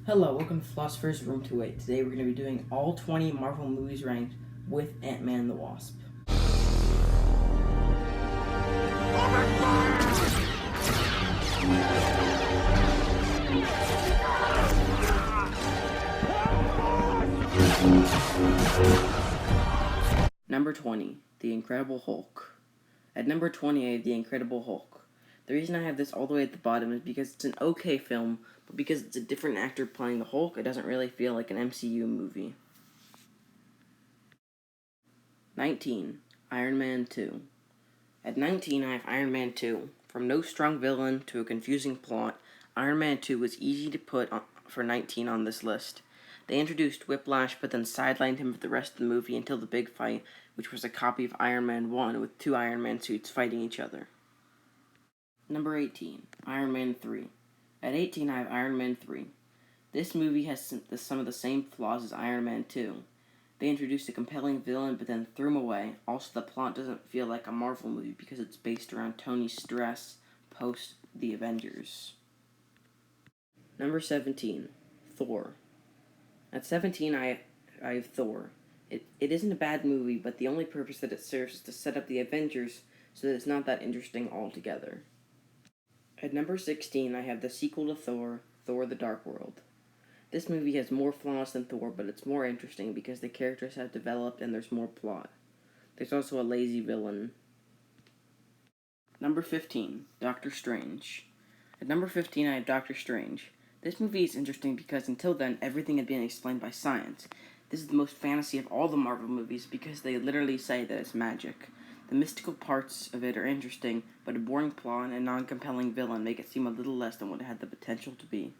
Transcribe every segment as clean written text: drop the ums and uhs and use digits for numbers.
Hello, welcome to Philosophers Room 28. Today we're going to be doing all 20 Marvel movies ranked with Man The Wasp. Number 20, The Incredible Hulk. At number 20, I have The Incredible Hulk. The reason I have this all the way at the bottom is because it's an okay film, but because it's a different actor playing the Hulk, it doesn't really feel like an MCU movie. 19. Iron Man 2. At 19, I have Iron Man 2. From no strong villain to a confusing plot, Iron Man 2 was easy to put for 19 on this list. They introduced Whiplash, but then sidelined him for the rest of the movie until the big fight, which was a copy of Iron Man 1 with two Iron Man suits fighting each other. Number 18, Iron Man 3. At 18, I have Iron Man 3. This movie has some of the same flaws as Iron Man 2. They introduced a compelling villain, but then threw him away. Also, the plot doesn't feel like a Marvel movie because it's based around Tony's stress post the Avengers. Number 17, Thor. At 17, I have Thor. It isn't a bad movie, but the only purpose that it serves is to set up the Avengers so that it's not that interesting altogether. At number 16, I have the sequel to Thor, Thor the Dark World. This movie has more flaws than Thor, but it's more interesting because the characters have developed and there's more plot. There's also a lazy villain. Number 15, Doctor Strange. At number 15, I have Doctor Strange. This movie is interesting because until then, everything had been explained by science. This is the most fantasy of all the Marvel movies because they literally say that it's magic. The mystical parts of it are interesting, but a boring plot and a non-compelling villain make it seem a little less than what it had the potential to be.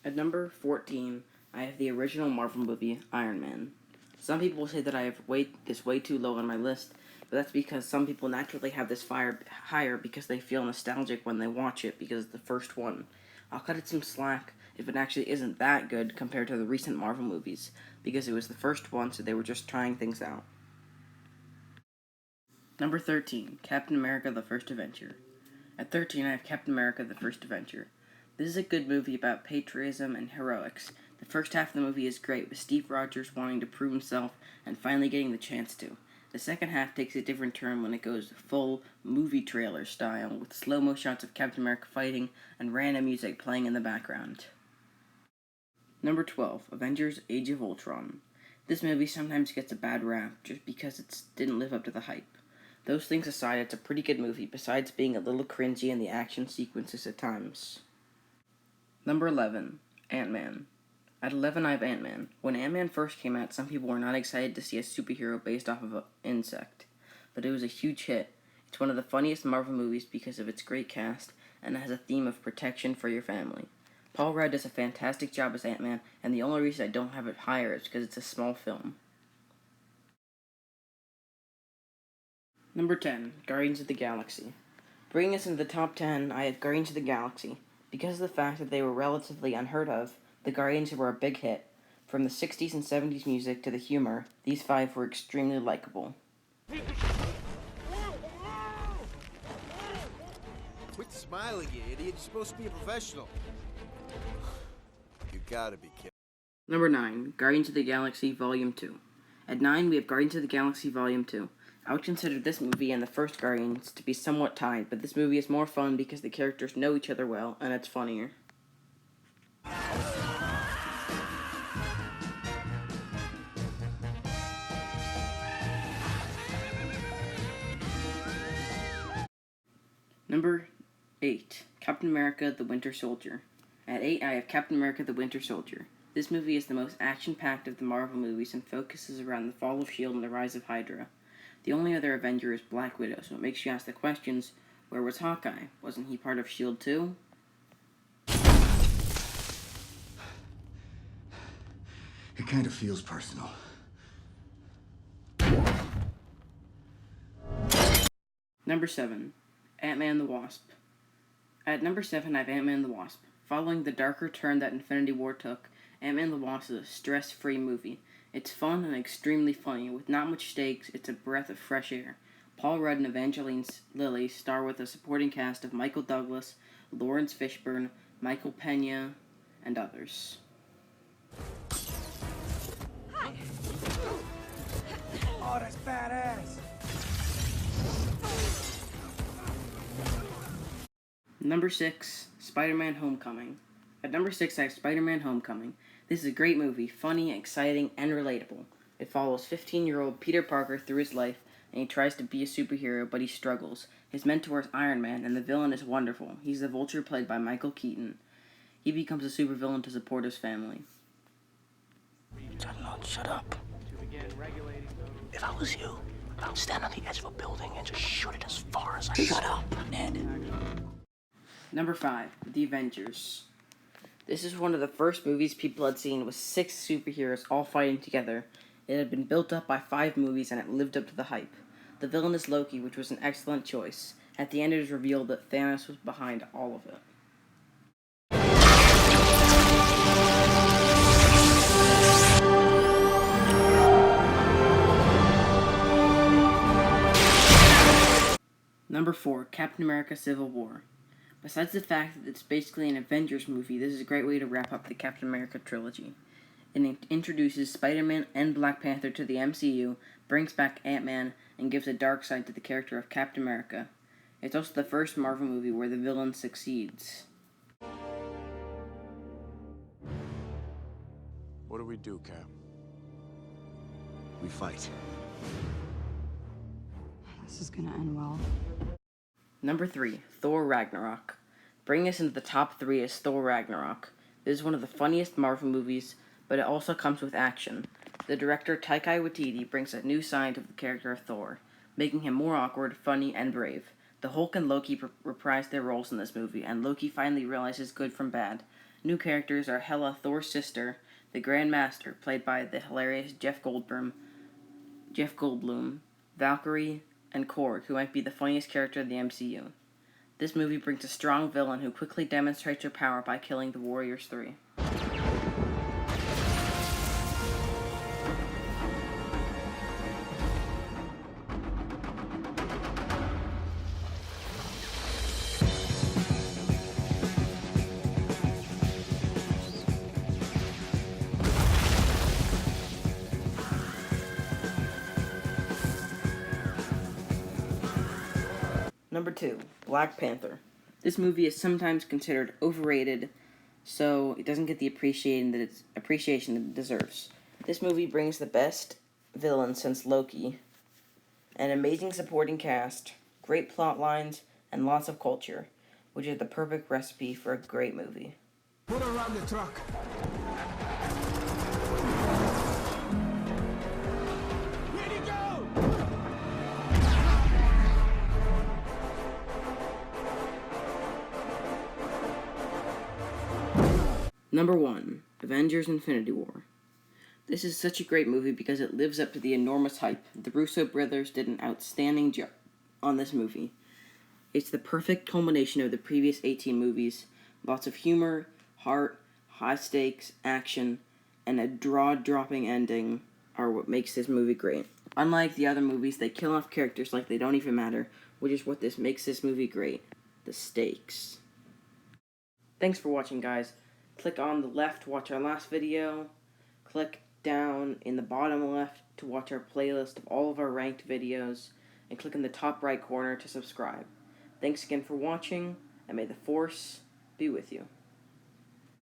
At number 14, I have the original Marvel movie, Iron Man. Some people say that I have this way too low on my list, but that's because some people naturally have this higher because they feel nostalgic when they watch it because it's the first one. I'll cut it some slack if it actually isn't that good compared to the recent Marvel movies, because it was the first one, so they were just trying things out. Number 13, Captain America The First Avenger. At 13, I have Captain America The First Avenger. This is a good movie about patriotism and heroics. The first half of the movie is great, with Steve Rogers wanting to prove himself and finally getting the chance to. The second half takes a different turn when it goes full movie trailer style, with slow-mo shots of Captain America fighting and random music playing in the background. Number 12, Avengers Age of Ultron. This movie sometimes gets a bad rap just because it didn't live up to the hype. Those things aside, it's a pretty good movie, besides being a little cringy in the action sequences at times. Number 11, Ant-Man. At 11, I have Ant-Man. When Ant-Man first came out, some people were not excited to see a superhero based off of an insect, but it was a huge hit. It's one of the funniest Marvel movies because of its great cast, and it has a theme of protection for your family. Paul Rudd does a fantastic job as Ant-Man, and the only reason I don't have it higher is because it's a small film. Number 10, Guardians of the Galaxy. Bringing us into the top 10, I have Guardians of the Galaxy. Because of the fact that they were relatively unheard of, the Guardians were a big hit. From the 60s and 70s music to the humor, these five were extremely likable. Quit smiling, you idiot. You're supposed to be a professional. You gotta be kidding. Number 9, Guardians of the Galaxy Volume 2. At 9, we have Guardians of the Galaxy Volume 2. I would consider this movie and the first Guardians to be somewhat tied, but this movie is more fun because the characters know each other well, and it's funnier. Number 8, Captain America The Winter Soldier. At 8, I have Captain America The Winter Soldier. This movie is the most action-packed of the Marvel movies and focuses around the fall of S.H.I.E.L.D. and the rise of Hydra. The only other Avenger is Black Widow, so it makes you ask the questions, where was Hawkeye? Wasn't he part of S.H.I.E.L.D. too? It kind of feels personal. Number 7, Ant-Man the Wasp. At number 7, I have Ant-Man the Wasp. Following the darker turn that Infinity War took, Ant-Man the Wasp is a stress-free movie. It's fun and extremely funny. With not much stakes, it's a breath of fresh air. Paul Rudd and Evangeline Lilly star with a supporting cast of Michael Douglas, Lawrence Fishburne, Michael Pena, and others. Oh, that's badass! Number 6, SpiderMan Homecoming. At number 6, I have SpiderMan Homecoming. This is a great movie, funny, exciting, and relatable. It follows 15-year-old Peter Parker through his life, and he tries to be a superhero, but he struggles. His mentor is Iron Man, and the villain is wonderful. He's the Vulture played by Michael Keaton. He becomes a supervillain to support his family. Shut up. If I was you, I would stand on the edge of a building and just shoot it as far as I can. Shut up, Ned. Number 5, The Avengers. This is one of the first movies people had seen with 6 superheroes all fighting together. It had been built up by 5 movies and it lived up to the hype. The villain is Loki, which was an excellent choice. At the end it is revealed that Thanos was behind all of it. Number 4, Captain America Civil War. Besides the fact that it's basically an Avengers movie, this is a great way to wrap up the Captain America trilogy. It introduces Spider-Man and Black Panther to the MCU, brings back Ant-Man, and gives a dark side to the character of Captain America. It's also the first Marvel movie where the villain succeeds. What do we do, Cap? We fight. This is gonna end well. Number 3, Thor Ragnarok. Bringing us into the top 3 is Thor Ragnarok. This is one of the funniest Marvel movies, but it also comes with action. The director Taika Waititi brings a new side to the character of Thor, making him more awkward, funny, and brave. The Hulk and Loki reprise their roles in this movie, and Loki finally realizes good from bad. New characters are Hela, Thor's sister, the Grand Master, played by the hilarious Jeff Goldblum, Valkyrie, and Korg, who might be the funniest character in the MCU. This movie brings a strong villain who quickly demonstrates her power by killing the Warriors 3. Number 2, Black Panther. This movie is sometimes considered overrated, so it doesn't get the appreciation that it deserves. This movie brings the best villain since Loki, an amazing supporting cast, great plot lines, and lots of culture, which is the perfect recipe for a great movie. Put around the truck. Ready to go! Number 1, Avengers Infinity War. This is such a great movie because it lives up to the enormous hype. The Russo brothers did an outstanding job on this movie. It's the perfect culmination of the previous 18 movies. Lots of humor, heart, high stakes, action, and a jaw-dropping ending are what makes this movie great. Unlike the other movies, they kill off characters like they don't even matter, which is what makes this movie great. The stakes. Thanks for watching, guys. Click on the left to watch our last video. Click down in the bottom left to watch our playlist of all of our ranked videos. And click in the top right corner to subscribe. Thanks again for watching, and may the Force be with you.